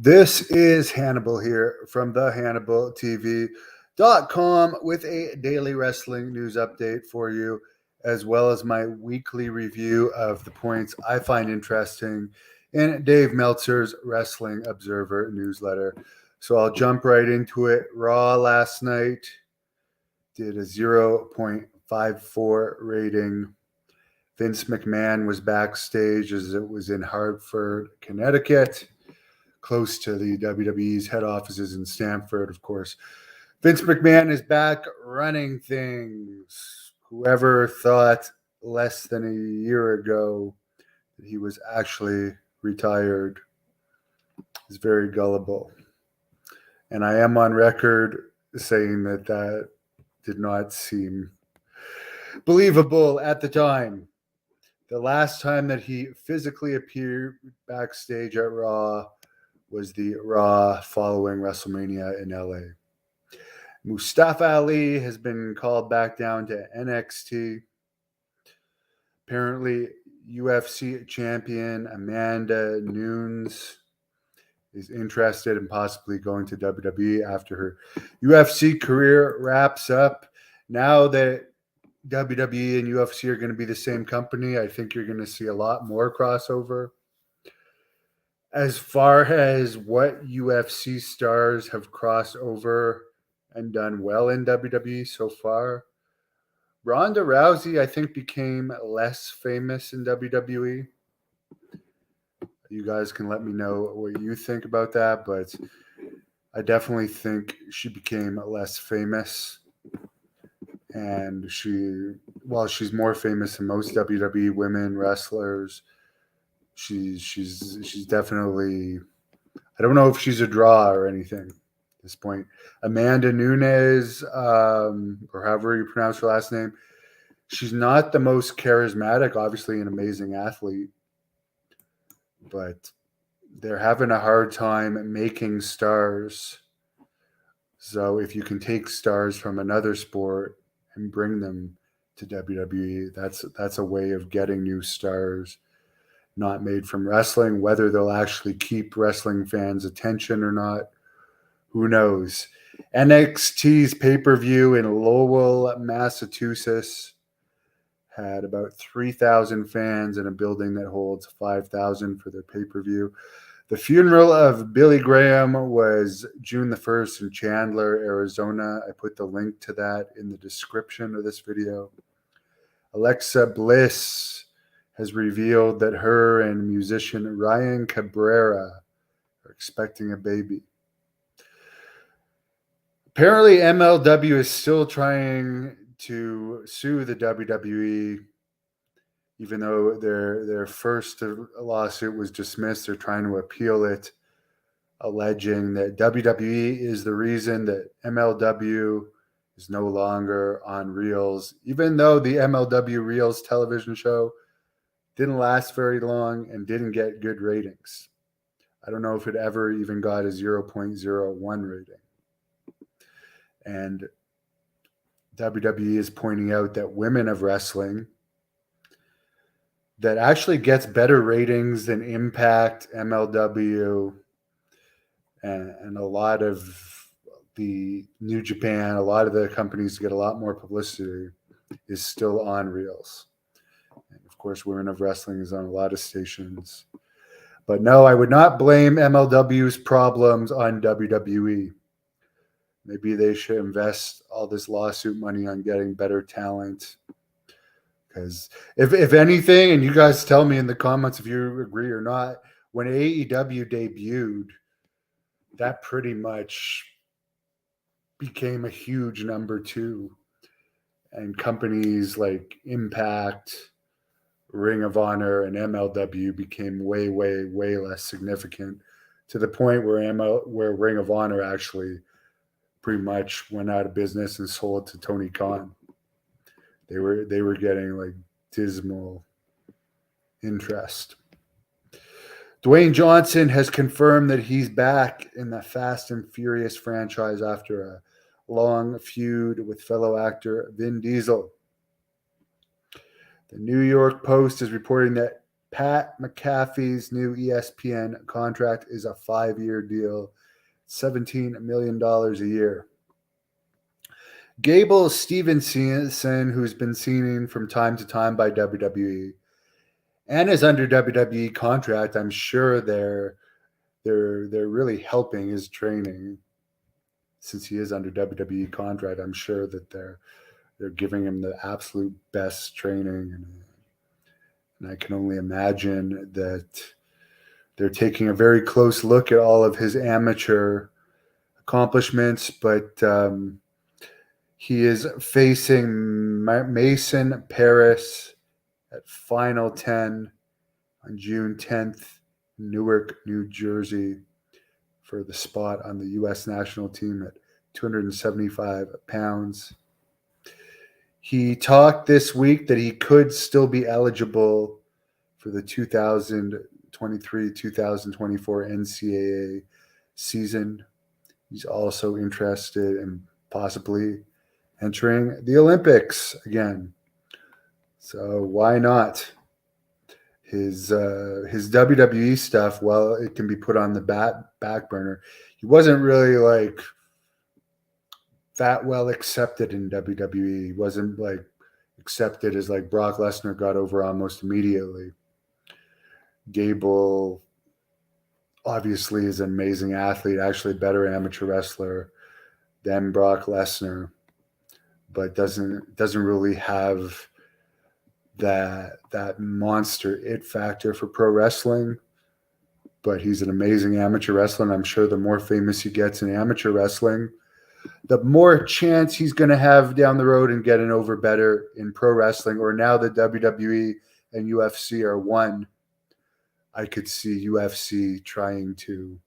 This is Hannibal here from the HannibalTV.com with a daily wrestling news update for you, as well as my weekly review of the points I find interesting in Dave Meltzer's Wrestling Observer newsletter. So I'll jump right into it. Raw last night did a 0.54 rating. Vince McMahon was backstage as it was in Hartford, Connecticut, close to the WWE's head offices in Stamford, of course. Vince McMahon is back running things. Whoever thought less than a year ago that he was actually retired is very gullible. And I am on record saying that did not seem believable at the time. The last time that he physically appeared backstage at Raw was the Raw following WrestleMania in LA. Mustafa Ali has been called back down to NXT. Apparently, UFC champion Amanda Nunes is interested in possibly going to WWE after her UFC career wraps up. Now that WWE and UFC are going to be the same company, I think you're going to see a lot more crossover. As far as what UFC stars have crossed over and done well in WWE so far, Ronda Rousey, I think, became less famous in WWE. You guys can let me know what you think about that, but I definitely think she became less famous. And she's more famous than most WWE women wrestlers, she's definitely, I don't know if she's a draw or anything at this point. Amanda Nunes, or however you pronounce her last name, she's not the most charismatic, obviously an amazing athlete, but they're having a hard time making stars. So if you can take stars from another sport and bring them to WWE, that's a way of getting new stars not made from wrestling. Whether they'll actually keep wrestling fans' attention or not, who knows? NXT's pay-per-view in Lowell, Massachusetts had about 3,000 fans in a building that holds 5,000 for their pay-per-view. The funeral of Billy Graham was June the 1st in Chandler, Arizona. I put the link to that in the description of this video. Alexa Bliss has revealed that her and musician Ryan Cabrera are expecting a baby. Apparently, MLW is still trying to sue the WWE, even though their first lawsuit was dismissed. They're trying to appeal it, alleging that WWE is the reason that MLW is no longer on Reels, even though the MLW Reels television show didn't last very long and didn't get good ratings. I don't know if it ever even got a 0.01 rating. And WWE is pointing out that Women of Wrestling, that actually gets better ratings than Impact, MLW, and a lot of the New Japan, a lot of the companies get a lot more publicity, is still on Reels. And of course, Women of Wrestling is on a lot of stations. But no, I would not blame MLW's problems on WWE. Maybe they should invest all this lawsuit money on getting better talent. Because if anything, and you guys tell me in the comments if you agree or not, when AEW debuted, that pretty much became a huge number two. And companies like Impact, Ring of Honor, and MLW became way, way, way less significant, to the point where Ring of Honor actually pretty much went out of business and sold to Tony Khan. They were getting like dismal interest. Dwayne Johnson has confirmed that he's back in the Fast and Furious franchise after a long feud with fellow actor Vin Diesel. The New York Post is reporting that Pat McAfee's new ESPN contract is a 5-year deal, $17 million a year. Gable Stevenson, who's been seen from time to time by WWE and is under WWE contract, I'm sure they're really helping his training since he is under WWE contract. I'm sure that they're giving him the absolute best training, and I can only imagine that they're taking a very close look at all of his amateur accomplishments. But he is facing Mason Paris at Final 10 on June 10th, Newark, New Jersey, for the spot on the U.S. national team at 275 pounds. He talked this week that he could still be eligible for the 2023-2024 NCAA season. He's also interested in possibly entering the Olympics again. So why not? His WWE stuff, well, it can be put on the back burner. He wasn't really like that well accepted in WWE. He wasn't like accepted as like Brock Lesnar got over almost immediately. Gable obviously is an amazing athlete, actually a better amateur wrestler than Brock Lesnar, but doesn't really have that monster it factor for pro wrestling. But he's an amazing amateur wrestler, and I'm sure the more famous he gets in amateur wrestling, the more chance he's going to have down the road and getting over better in pro wrestling. Or now that WWE and UFC are one, I could see UFC trying to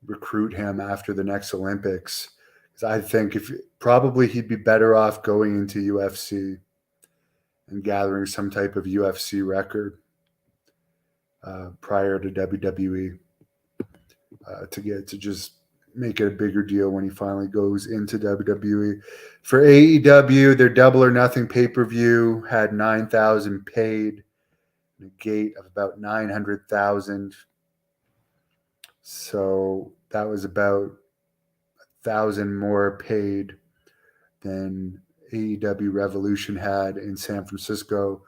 recruit him after the next Olympics. Because I think probably he'd be better off going into UFC and gathering some type of UFC record prior to WWE to just make it a bigger deal when he finally goes into WWE. For AEW, their Double or Nothing pay-per-view had 9,000 paid, and a gate of about 900,000. So that was about 1,000 more paid than AEW Revolution had in San Francisco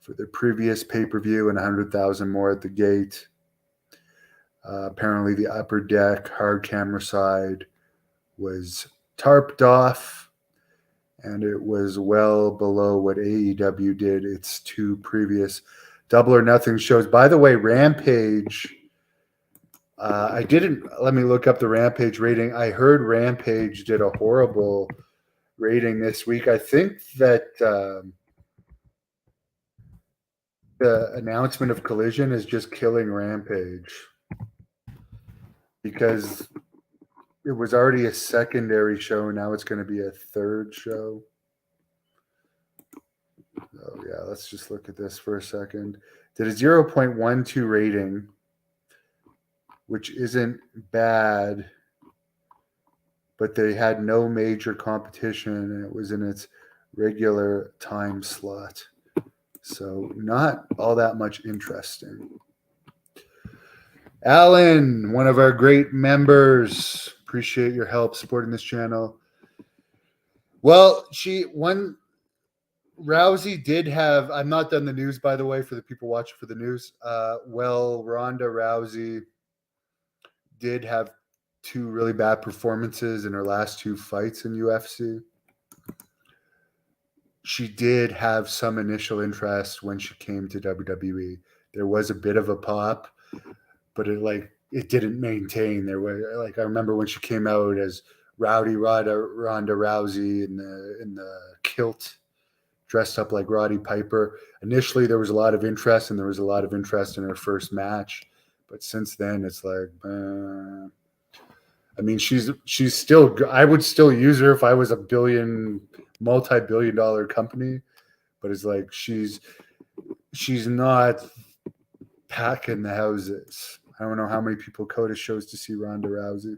for their previous pay-per-view, and 100,000 more at the gate. Apparently the upper deck hard camera side was tarped off, and it was well below what AEW did its two previous Double or Nothing shows. By the way, Rampage, let me look up the Rampage rating. I heard Rampage did a horrible rating this week. I think that the announcement of Collision is just killing Rampage, because it was already a secondary show. Now it's going to be a third show. Oh, yeah. Let's just look at this for a second. Did a 0.12 rating, which isn't bad, but they had no major competition, and it was in its regular time slot. So not all that much interesting. Alan, one of our great members, appreciate your help supporting this channel. Well, Rousey did have, I'm not done the news, by the way, for the people watching for the news. Ronda Rousey did have two really bad performances in her last two fights in UFC. She did have some initial interest when she came to WWE. There was a bit of a pop, but it didn't maintain. There were, I remember when she came out as Ronda Rousey in the kilt, dressed up like Roddy Piper. Initially, there was a lot of interest, and there was a lot of interest in her first match. But since then, it's like, I mean, she's still. I would still use her if I was a multi-billion-dollar company. But it's like she's not packing the houses. I don't know how many people CODA shows to see Ronda Rousey.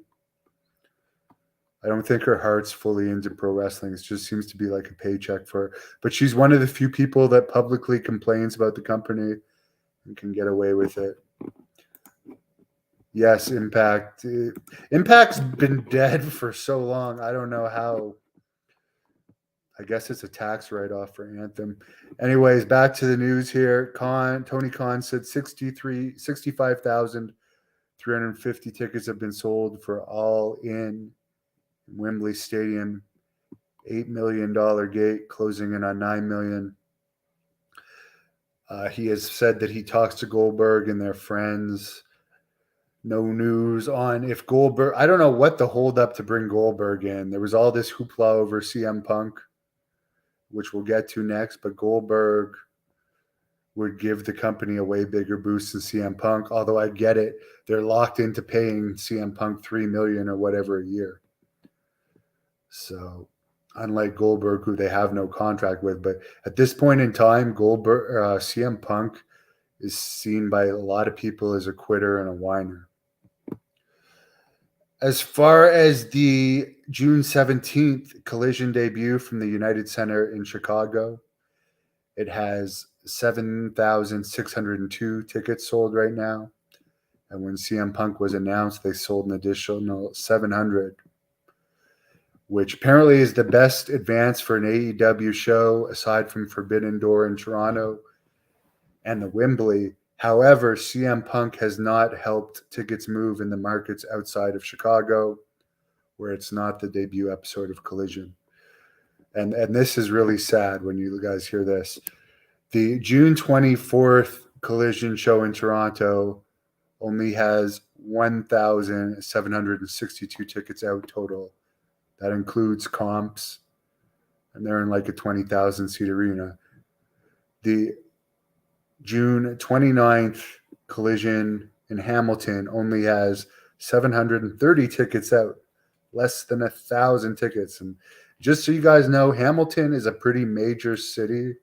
I don't think her heart's fully into pro wrestling. It just seems to be like a paycheck for her. But she's one of the few people that publicly complains about the company and can get away with it. Yes, Impact. Impact's been dead for so long. I don't know how. I guess it's a tax write-off for Anthem. Anyways, back to the news here. Tony Khan said 65,350 tickets have been sold for All In Wembley Stadium. $8 million gate, closing in on $9 million. He has said that he talks to Goldberg and their friends. No news on if Goldberg. I don't know what the holdup to bring Goldberg in. There was all this hoopla over CM Punk, which we'll get to next. But Goldberg would give the company a way bigger boost than CM Punk. Although I get it, they're locked into paying CM Punk $3 million or whatever a year. So unlike Goldberg, who they have no contract with, but at this point in time, CM Punk is seen by a lot of people as a quitter and a whiner. As far as the June 17th Collision debut from the United Center in Chicago, it has 7,602 tickets sold right now. And when CM Punk was announced, they sold an additional 700, which apparently is the best advance for an AEW show aside from Forbidden Door in Toronto and the Wembley. However, CM Punk has not helped tickets move in the markets outside of Chicago, where it's not the debut episode of Collision. And this is really sad when you guys hear this. The June 24th Collision show in Toronto only has 1,762 tickets out total. That includes comps, and they're in like a 20,000 seat arena. The June 29th Collision in Hamilton only has 730 tickets out, less than 1,000 tickets. And just so you guys know, Hamilton is a pretty major city,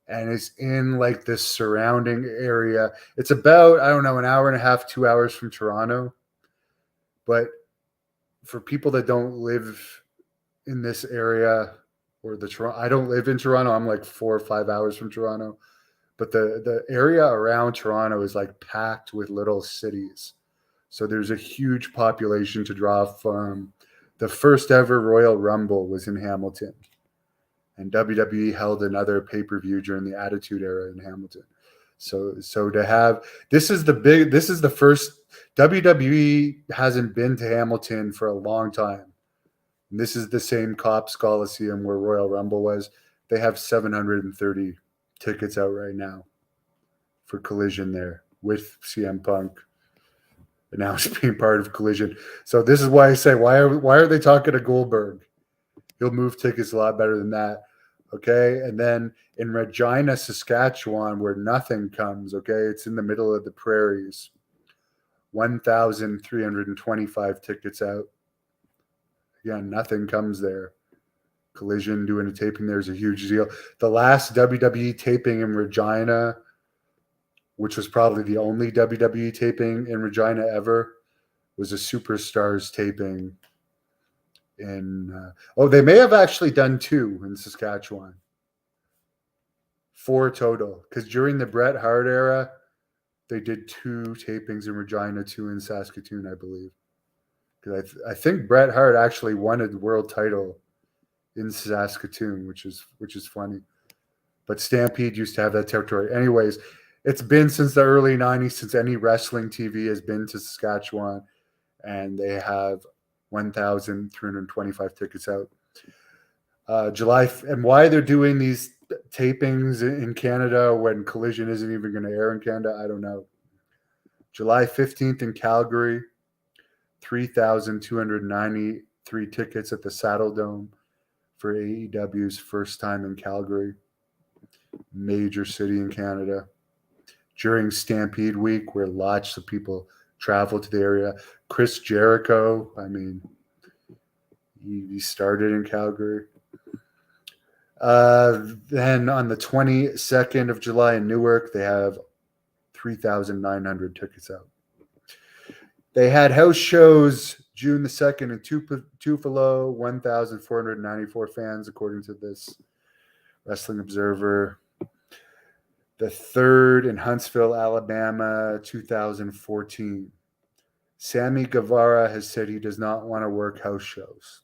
and it's in like this surrounding area. It's about, I don't know, an hour and a half, 2 hours from Toronto. But for people that don't live in this area, or I don't live in Toronto. I'm like 4 or 5 hours from Toronto. But the area around Toronto is like packed with little cities. So there's a huge population to draw from. The first ever Royal Rumble was in Hamilton. And WWE held another pay-per-view during the Attitude Era in Hamilton. So to have this is the first. WWE hasn't been to Hamilton for a long time. And this is the same Cops Coliseum where Royal Rumble was. They have 730 tickets out right now for Collision there with CM Punk announced being part of Collision. So this is why I say, why are they talking to Goldberg? He'll move tickets a lot better than that. Okay. And then in Regina, Saskatchewan, where nothing comes, okay, it's in the middle of the prairies. 1,325 tickets out. Again, nothing comes there. Collision doing a taping there is a huge deal. The last WWE taping in Regina, which was probably the only WWE taping in Regina ever, was a Superstars taping in they may have actually done 2 in Saskatchewan. 4 total, because during the Bret Hart era, they did 2 tapings in Regina, 2 in Saskatoon, I believe. Because I think Bret Hart actually won a world title in Saskatoon, which is funny. But Stampede used to have that territory. Anyways, it's been since the early 90s since any wrestling TV has been to Saskatchewan, and they have 1,325 tickets out. July, and why they're doing these tapings in Canada when Collision isn't even going to air in Canada, I don't know. July 15th in Calgary, 3,293 tickets at the Saddle Dome for AEW's first time in Calgary, major city in Canada. During Stampede Week, where lots of people travel to the area. Chris Jericho, I mean, he started in Calgary. Then on the 22nd of July in Newark, they have 3,900 tickets out. They had house shows June the 2nd in Tupelo, 1,494 fans, according to this Wrestling Observer. The third in Huntsville, Alabama, 2014. Sammy Guevara has said he does not want to work house shows.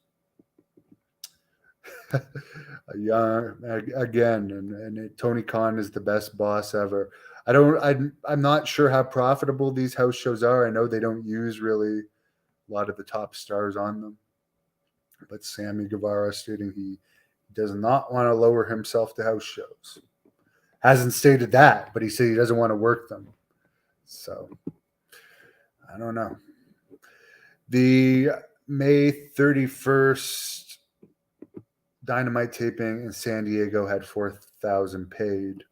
Again, and Tony Khan is the best boss ever. I'm not sure how profitable these house shows are. I know they don't use really a lot of the top stars on them. But Sammy Guevara stating he does not want to lower himself to house shows. Hasn't stated that, but he said he doesn't want to work them. So, I don't know. The May 31st Dynamite taping in San Diego had 4,000 paid.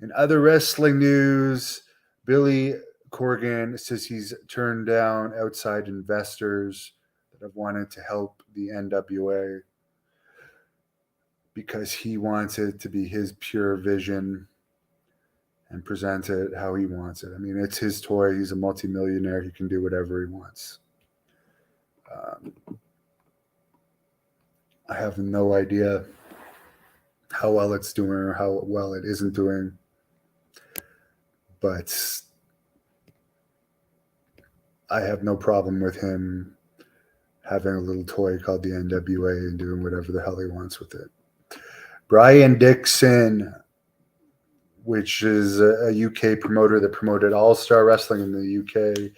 In other wrestling news, Billy Corgan says he's turned down outside investors that have wanted to help the NWA because he wants it to be his pure vision and present it how he wants it. I mean, it's his toy. He's a multimillionaire. He can do whatever he wants. I have no idea how well it's doing or how well it isn't doing. But I have no problem with him having a little toy called the NWA and doing whatever the hell he wants with it. Brian Dixon, which is a UK promoter that promoted All-Star Wrestling in the UK,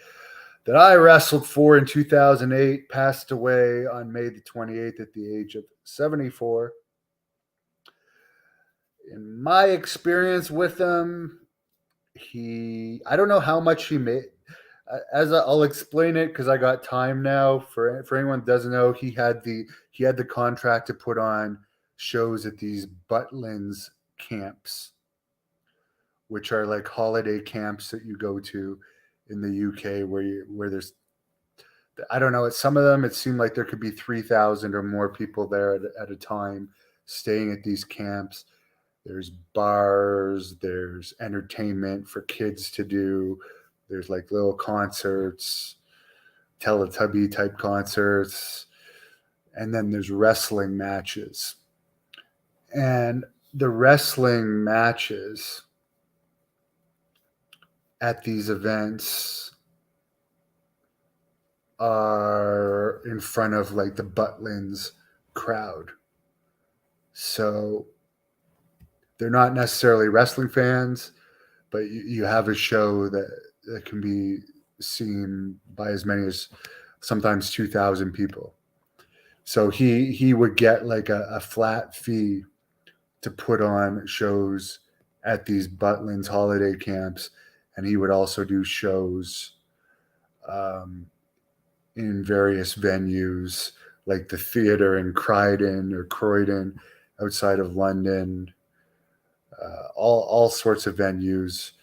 that I wrestled for in 2008, passed away on May the 28th at the age of 74. In my experience with him, I don't know how much he made. I'll explain it because I got time now. For anyone that doesn't know, he had the contract to put on shows at these Butlins camps, which are like holiday camps that you go to in the UK where there's, I don't know, at some of them it seemed like there could be 3,000 or more people there at a time staying at these camps. There's bars, there's entertainment for kids to do, there's like little concerts, Teletubby type concerts, and then there's wrestling matches. And the wrestling matches at these events are in front of like the Butlins crowd. So they're not necessarily wrestling fans, but you have a show that can be seen by as many as sometimes 2,000 people. So he would get like a flat fee to put on shows at these Butlins holiday camps, and he would also do shows in various venues like the theater in Croydon outside of London, all sorts of venues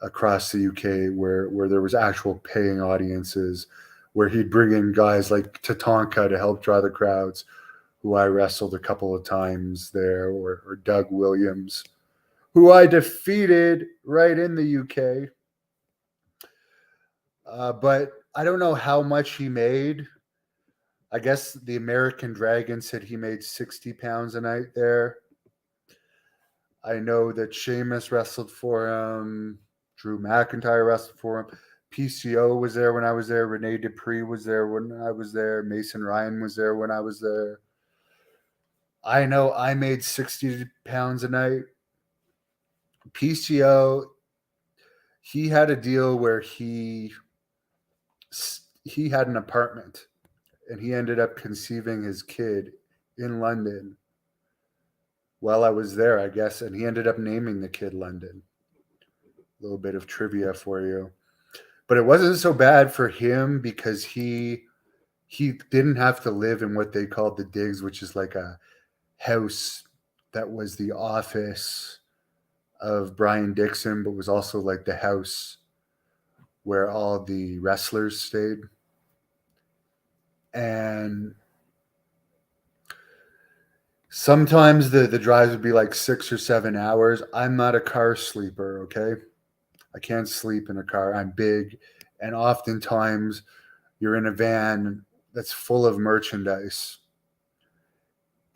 across the UK where there was actual paying audiences, where he'd bring in guys like Tatanka to help draw the crowds, who I wrestled a couple of times there, or Doug Williams, who I defeated right in the UK. But I don't know how much he made. I guess the American Dragon said he made 60 pounds a night there. I know that Sheamus wrestled for him. Drew McIntyre wrestled for him. PCO was there when I was there. Rene Dupree was there when I was there. Mason Ryan was there when I was there. I know I made 60 pounds a night. PCO, he had a deal where he had an apartment, and he ended up conceiving his kid in London while I was there, I guess, and he ended up naming the kid London. A little bit of trivia for you. But it wasn't so bad for him because he didn't have to live in what they called the digs, which is like a house that was the office of Brian Dixon, but was also like the house where all the wrestlers stayed. And sometimes the drives would be like 6 or 7 hours. I'm not a car sleeper, okay? I can't sleep in a car. I'm big. And oftentimes you're in a van that's full of merchandise.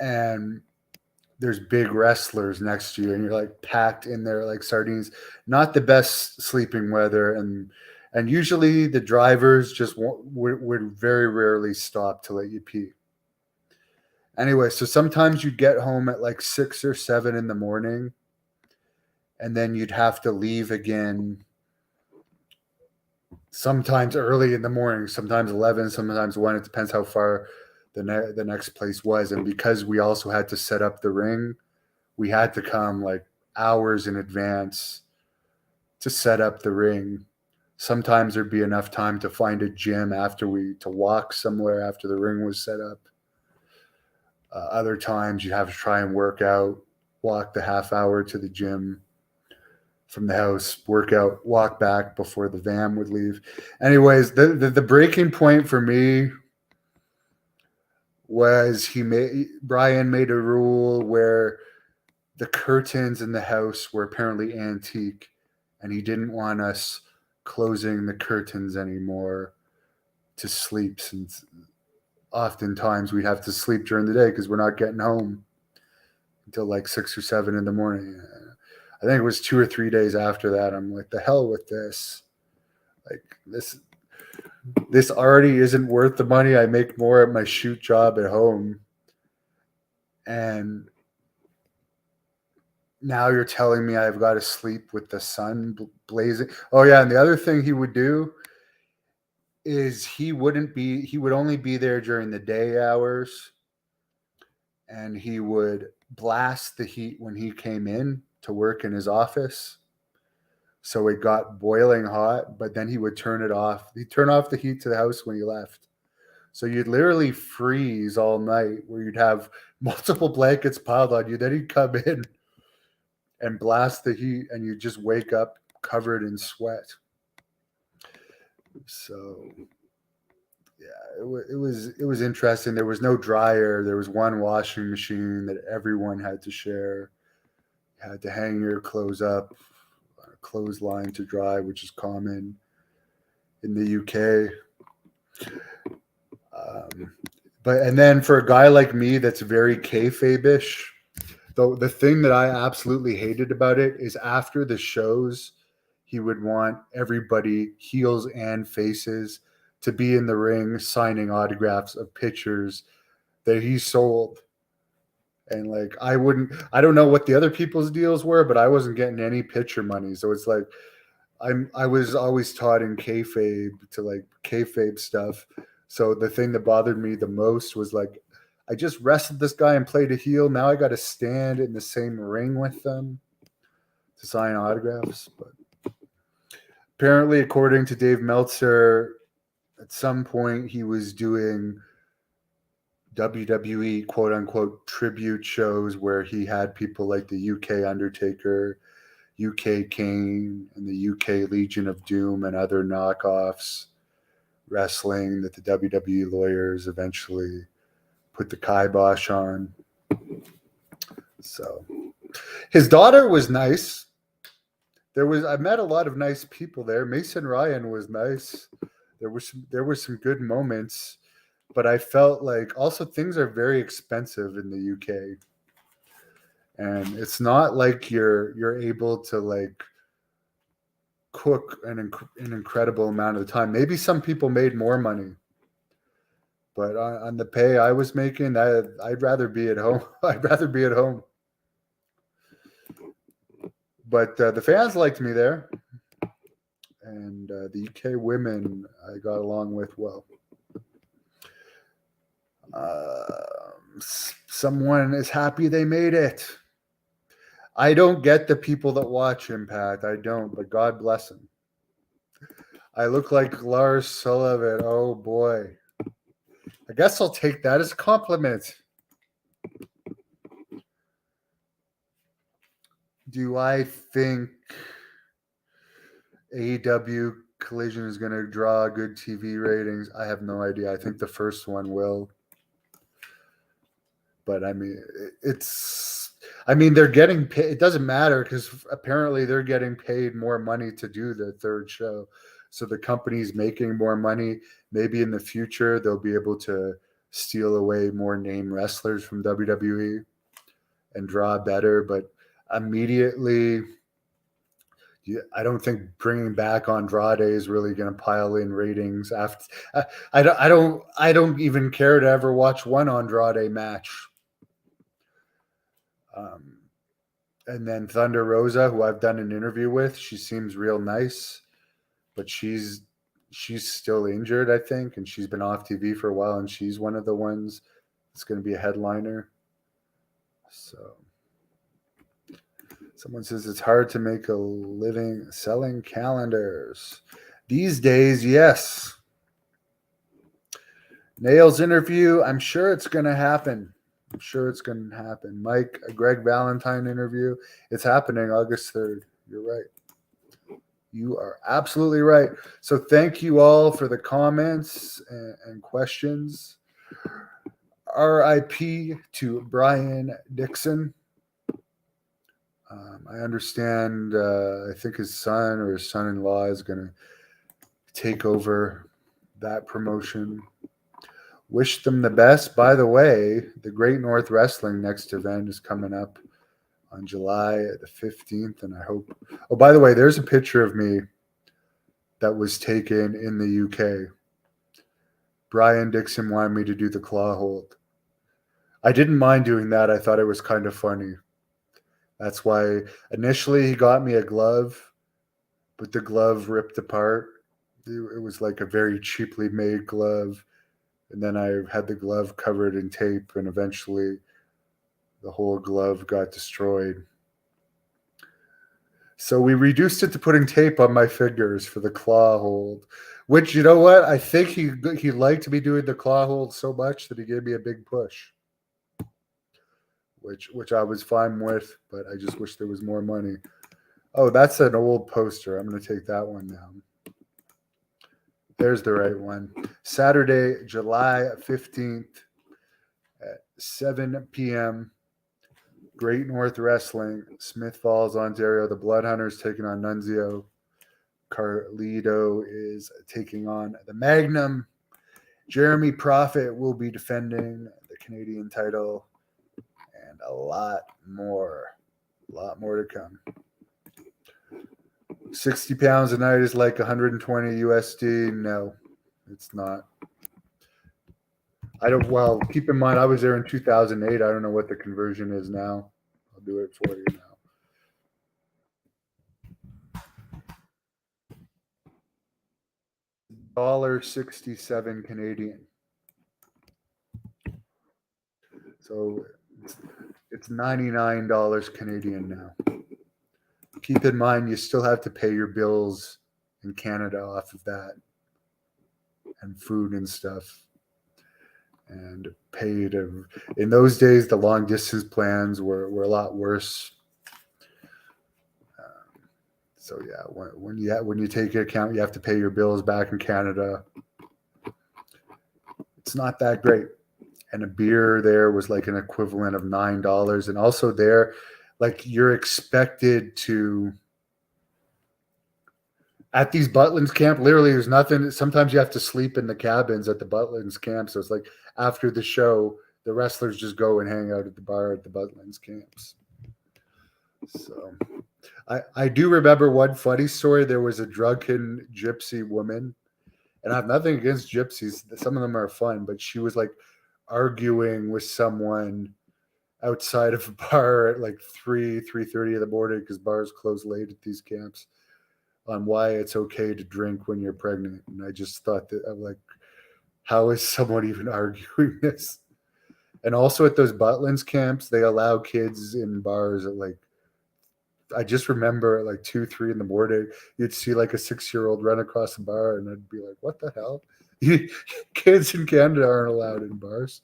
And there's big wrestlers next to you and you're like packed in there like sardines. Not the best sleeping weather, and usually the drivers just would very rarely stop to let you pee. Anyway, so sometimes you'd get home at like 6 or 7 in the morning, and then you'd have to leave again. Sometimes early in the morning, sometimes 11, sometimes 1. It depends how far the next place was. And because we also had to set up the ring, we had to come like hours in advance to set up the ring. Sometimes there'd be enough time to find a gym to walk somewhere after the ring was set up. Other times you'd have to try and work out, walk the half hour to the gym from the house, work out, walk back before the van would leave. Anyways, the breaking point for me was Brian made a rule where the curtains in the house were apparently antique, and he didn't want us closing the curtains anymore to sleep, since oftentimes we'd have to sleep during the day because we're not getting home until like 6 or 7 in the morning. I think it was 2 or 3 days after that. I'm like, the hell with this. Like this already isn't worth the money. I make more at my shoot job at home. And now you're telling me I've got to sleep with the sun blazing. Oh yeah, and the other thing he would do is he would only be there during the day hours, and he would blast the heat when he came in to work in his office. So it got boiling hot, but then he would turn it off. He'd turn off the heat to the house when he left. So you'd literally freeze all night, where you'd have multiple blankets piled on you. Then he'd come in and blast the heat, and you just wake up covered in sweat. So yeah, it was interesting. There was no dryer. There was one washing machine that everyone had to share. You had to hang your clothes up on a clothesline to dry, which is common in the UK. And then for a guy like me that's very kayfabe-ish, the thing that I absolutely hated about it is after the shows, he would want everybody, heels and faces, to be in the ring signing autographs of pictures that he sold. And like I don't know what the other people's deals were, but I wasn't getting any picture money. So it's like I was always taught in kayfabe to like kayfabe stuff. So the thing that bothered me the most was like, I just wrestled this guy and played a heel. Now I got to stand in the same ring with them to sign autographs. But apparently, according to Dave Meltzer, at some point he was doing WWE quote unquote tribute shows where he had people like the UK Undertaker, UK Kane, and the UK Legion of Doom and other knockoffs wrestling that the WWE lawyers eventually put the kibosh on. So his daughter was nice. I met a lot of nice people there. Mason Ryan was nice. There were some good moments, but I felt like also things are very expensive in the UK. And it's not like you're able to like cook an incredible amount of the time. Maybe some people made more money, but on the pay I was making, I'd rather be at home. I'd rather be at home. But the fans liked me there, and the UK women I got along with well. Someone is happy they made it. I don't get the people that watch Impact. I don't, but God bless them. I look like Lars Sullivan. Oh boy. I guess I'll take that as a compliment. Do I think AEW Collision is going to draw good TV ratings? I have no idea. I think the first one will. But I mean, they're getting paid. It doesn't matter because apparently they're getting paid more money to do the third show. So the company's making more money. Maybe in the future they'll be able to steal away more name wrestlers from WWE. and draw better, but immediately, I don't think bringing back Andrade is really going to pile in ratings. After I don't even care to ever watch one Andrade match. Um, and then Thunder Rosa, who I've done an interview with, she seems real nice, but she's still injured, I think, and she's been off TV for a while, and she's one of the ones that's going to be a headliner. So someone says it's hard to make a living selling calendars these days. Yes. Nails interview, I'm sure it's going to happen. I'm sure it's going to happen. Mike, a Greg Valentine interview, it's happening August 3rd. You're right. You are absolutely right. So thank you all for the comments and questions. RIP to Brian Dixon. I understand, I think his son or his son-in-law is going to take over that promotion. Wish them the best. By the way, the Great North Wrestling next event is coming up on July the 15th, and I hope... Oh, by the way, there's a picture of me that was taken in the UK. Brian Dixon wanted me to do the claw hold. I didn't mind doing that. I thought it was kind of funny. That's why initially he got me a glove, but the glove ripped apart. It was like a very cheaply made glove. And then I had the glove covered in tape, and eventually the whole glove got destroyed. So we reduced it to putting tape on my fingers for the claw hold, which, you know what? I think he liked me doing the claw hold so much that he gave me a big push, which I was fine with, but I just wish there was more money. Oh, that's an old poster. I'm going to take that one down. There's the right one. Saturday, July 15th at 7 p.m. Great North Wrestling, Smith Falls, Ontario. The Bloodhunters taking on Nunzio. Carlito is taking on the Magnum. Jeremy Prophet will be defending the Canadian title, and a lot more to come. 60 pounds a night is like 120 USD. No, it's not. Well, keep in mind, I was there in 2008. I don't know what the conversion is now. I'll do it for you now. $1.67 Canadian. So it's $99 Canadian now. Keep in mind, you still have to pay your bills in Canada off of that, and food and stuff. And paid. In those days, the long distance plans were a lot worse. So yeah, when you take into account, you have to pay your bills back in Canada. It's not that great. And a beer there was like an equivalent of $9. And also there, like, you're expected to, at these Butlins camp, literally there's nothing. Sometimes you have to sleep in the cabins at the Butlins camp. So it's like after the show, the wrestlers just go and hang out at the bar at the Butlins camps. So I do remember one funny story. There was a drunken gypsy woman, and I have nothing against gypsies. Some of them are fun, but she was like arguing with someone outside of a bar at like 3:30 in the morning, because bars close late at these camps, on why it's okay to drink when you're pregnant. And I just thought that, I'm like, how is someone even arguing this? And also at those Butlins camps, they allow kids in bars at like, I just remember at like 2-3 in the morning, you'd see like a 6-year-old run across the bar, and I'd be like, what the hell? Kids in Canada aren't allowed in bars.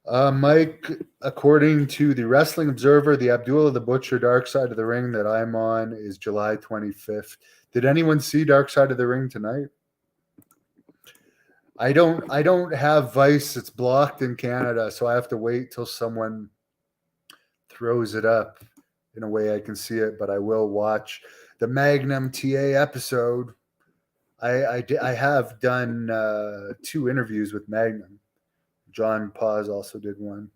Mike, according to the Wrestling Observer, the Abdullah the Butcher Dark Side of the Ring that I'm on is July 25th. Did anyone see Dark Side of the Ring tonight? I don't have Vice. It's blocked in Canada, so I have to wait till someone throws it up in a way I can see it, but I will watch the Magnum TA episode. I have done 2 interviews with Magnum. John Paz also did one.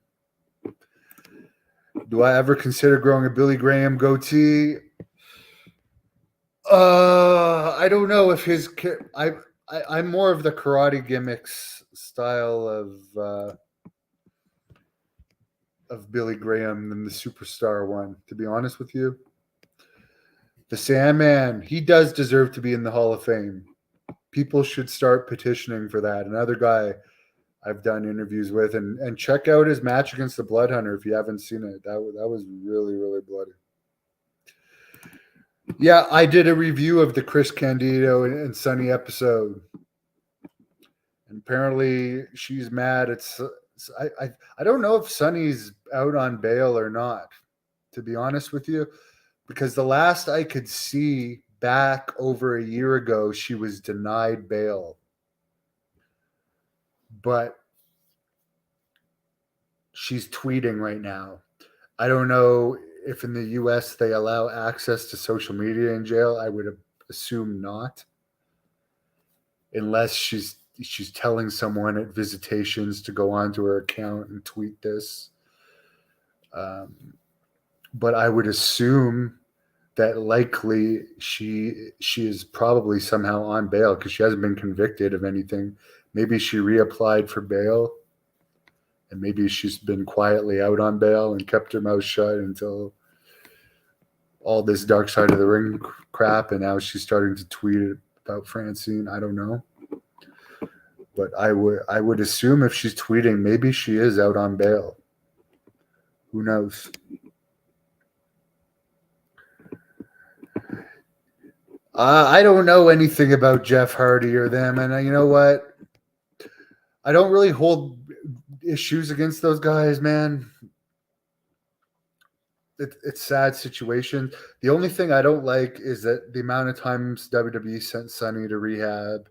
Do I ever consider growing a Billy Graham goatee? I don't know if his. I'm more of the karate gimmicks style of Billy Graham than the superstar one. To be honest with you, the Sandman, he does deserve to be in the Hall of Fame. People should start petitioning for that. Another guy I've done interviews with, and check out his match against the Blood Hunter if you haven't seen it. That was really, really bloody. Yeah, I did a review of the Chris Candido and Sonny episode, and apparently she's mad. I don't know if Sonny's out on bail or not, to be honest with you, because the last I could see back over a year ago, she was denied bail. But she's tweeting right now. I don't know if in the US they allow access to social media in jail. I would assume not, unless she's telling someone at visitations to go onto her account and tweet this. But I would assume that likely she is probably somehow on bail because she hasn't been convicted of anything. Maybe she reapplied for bail, and maybe she's been quietly out on bail and kept her mouth shut until all this dark side of the ring crap, and now she's starting to tweet about Francine. I don't know. But I would assume if she's tweeting, maybe she is out on bail. Who knows? I don't know anything about Jeff Hardy or them, and you know what? I don't really hold issues against those guys, man. It's sad situation. The only thing I don't like is that the amount of times WWE sent Sonny to rehab,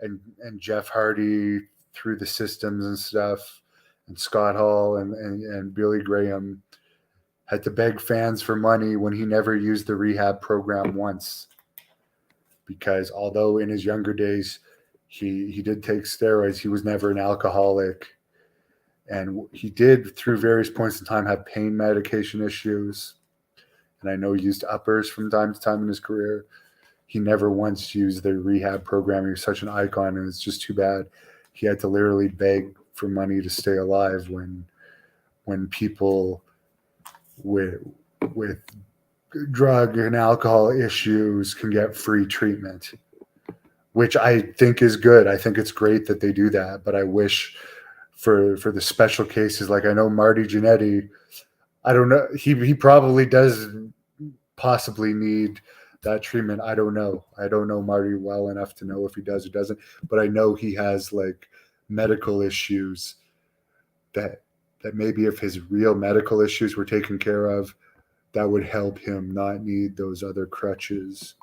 and Jeff Hardy through the systems and stuff, and Scott Hall and Billy Graham had to beg fans for money when he never used the rehab program once. Because although in his younger days he did take steroids, he was never an alcoholic. And he did, through various points in time, have pain medication issues. And I know he used uppers from time to time in his career. He never once used the rehab program. He was such an icon, and it's just too bad. He had to literally beg for money to stay alive when people with drug and alcohol issues can get free treatment, which I think is good. I think it's great that they do that, but I wish for the special cases, like I know Marty Jannetty, I don't know, he probably does possibly need that treatment. I don't know Marty well enough to know if he does or doesn't, but I know he has like medical issues that maybe if his real medical issues were taken care of, that would help him not need those other crutches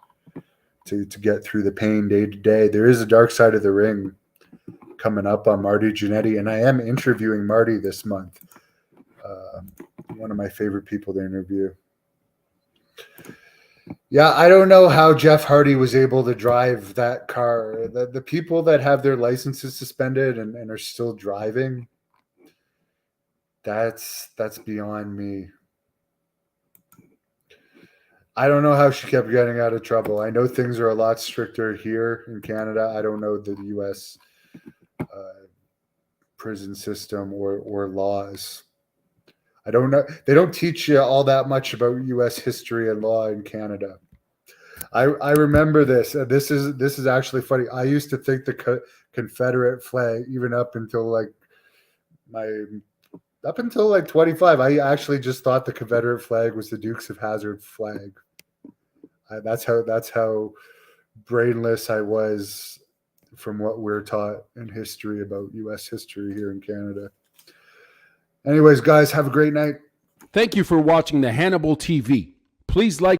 to get through the pain day to day. There is a dark side of the ring coming up on Marty Jannetty, and I am interviewing Marty this month. One of my favorite people to interview. Yeah, I don't know how Jeff Hardy was able to drive that car. The people that have their licenses suspended and are still driving, that's beyond me. I don't know how she kept getting out of trouble. I know things are a lot stricter here in Canada. I don't know the U.S. Prison system or laws. I don't know. They don't teach you all that much about U.S. history and law in Canada. I remember this. This is actually funny. I used to think the Confederate flag, even up until like 25, I actually just thought the Confederate flag was the Dukes of Hazzard flag. That's how brainless I was from what we're taught in history about U.S. history here in Canada. Anyways, guys, have a great night. Thank you for watching the Hannibal TV. Please like